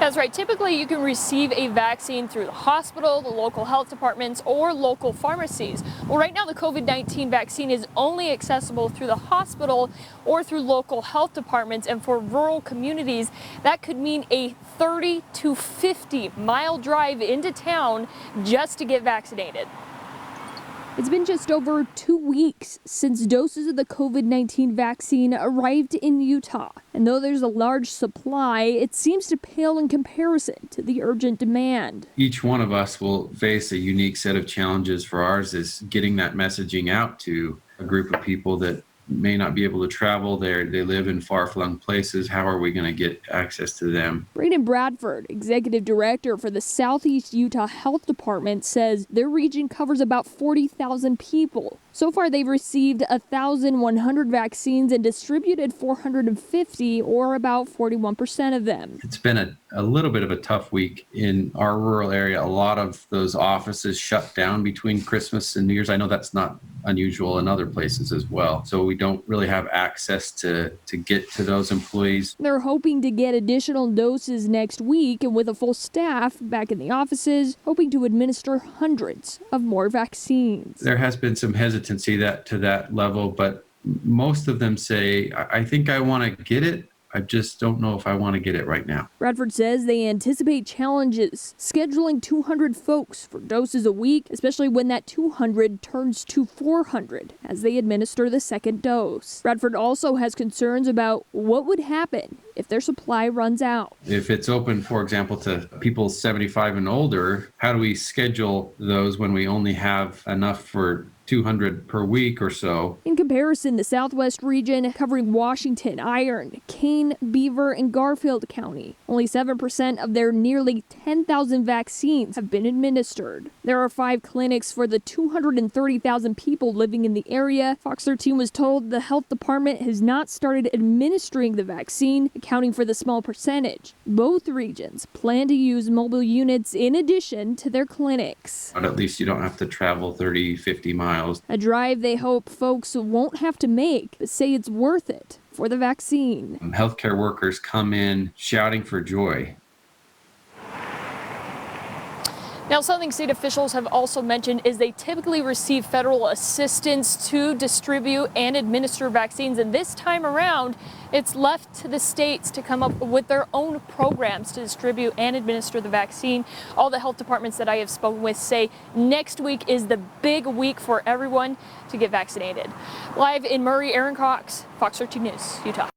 That's right. Typically, you can receive a vaccine through the hospital, the local health departments, or local pharmacies. Well, right now, the COVID-19 vaccine is only accessible through the hospital or through local health departments. And for rural communities, that could mean a 30 to 50-mile drive into town just to get vaccinated. It's been just over 2 weeks since doses of the COVID-19 vaccine arrived in Utah. And though there's a large supply, it seems to pale in comparison to the urgent demand. Each one of us will face a unique set of challenges. For ours is getting that messaging out to a group of people that may not be able to travel there. They live in far-flung places. How are we going to get access to them? Braden Bradford, executive director for the Southeast Utah Health Department, says their region covers about 40,000 people. So far, they've received 1,100 vaccines and distributed 450, or about 41% of them. It's been a little bit of a tough week in our rural area. A lot of those offices shut down between Christmas and New Year's. I know that's not unusual in other places as well. So we don't really have access to get to those employees. They're hoping to get additional doses next week, and with a full staff back in the offices, hoping to administer hundreds of more vaccines. There has been some hesitancy to that level, but most of them say, I think I want to get it. I just don't know if I want to get it right now. Bradford says they anticipate challenges scheduling 200 folks for doses a week, especially when that 200 turns to 400 as they administer the second dose. Bradford also has concerns about what would happen if their supply runs out. If it's open, for example, to people 75 and older, how do we schedule those when we only have enough for 200 per week or so? In comparison, the Southwest region, covering Washington, Iron, Kane, Beaver, and Garfield County, only 7% of their nearly 10,000 vaccines have been administered. There are 5 clinics for the 230,000 people living in the area. Fox 13 was told the health department has not started administering the vaccine, accounting for the small percentage. Both regions plan to use mobile units in addition to their clinics. But at least you don't have to travel 30, 50 miles. A drive they hope folks won't have to make, but say it's worth it for the vaccine. Healthcare workers come in shouting for joy. Now, something state officials have also mentioned is they typically receive federal assistance to distribute and administer vaccines. And this time around, it's left to the states to come up with their own programs to distribute and administer the vaccine. All the health departments that I have spoken with say next week is the big week for everyone to get vaccinated. Live in Murray, Aaron Cox, Fox 13 News, Utah.